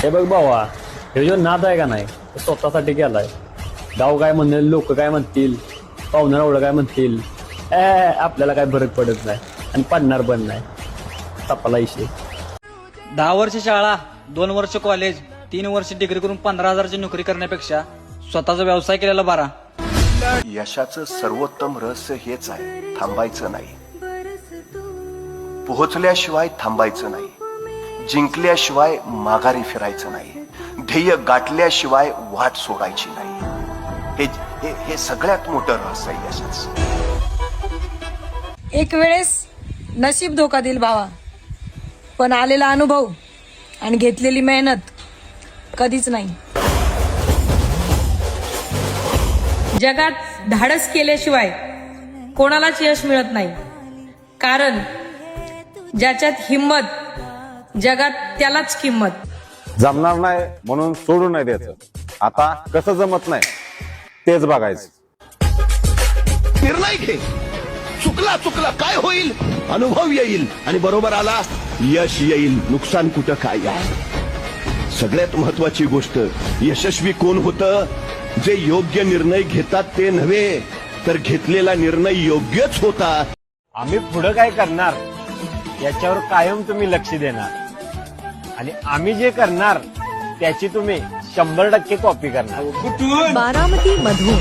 हे बघ भावा, हे जो नाद आहे का नाही तो स्वतःसाठी केलाय. गाव काय म्हणेल, लोक काय म्हणतील, पाहुणार एवढं काय म्हणतील, आपल्याला काय फरक पडत नाही आणि पडणार पण नाही. तपाला इशे 10 वर्ष शाळा, 2 वर्ष कॉलेज, 3 वर्ष डिग्री करून 15,000ची नोकरी करण्यापेक्षा स्वतःचा व्यवसाय केलेला बरा. यशाचं सर्वोत्तम रहस्य हेच आहे, थांबायचं नाही. पोहोचल्याशिवाय थांबायचं नाही, जिंकल्याशिवाय माघारी फिरायचं नाही, ध्येय गाठल्याशिवाय वाट सोडायची नाही. हे सगळ्यात मोठं रहस्य आहे यशाचं. एक वेळेस नशीब धोका दिल भावा, पण आलेला अनुभव आणि घेतलेली मेहनत कधीच नाही. जगात धाडस केल्याशिवाय कोणालाच यश मिळत नाही, कारण ज्याच्यात हिम्मत जगात त्यालाच किंमत. जमणार नाही म्हणून सोडून नाही द्यायचं. आता कसं जमत नाही तेच बघायचं. निर्णय घे, चुकला काय होईल, अनुभव येईल आणि बरोबर आला यश येईल. नुकसान कुठं काय आहे. सगळ्यात महत्वाची गोष्ट, यशस्वी कोण होतं? जे योग्य निर्णय घेतात ते नव्हे, तर घेतलेला निर्णय योग्यच होता. आम्ही पुढे काय करणार याच्यावर कायम तुम्ही लक्ष देणार आणि आम्ही जे करणार त्याची तुम्ही 100% कॉपी करणार. बारामती मधून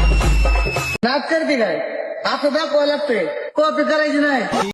नाच करते काय? आता दाखवा लागतोय, कॉपी करायची नाही.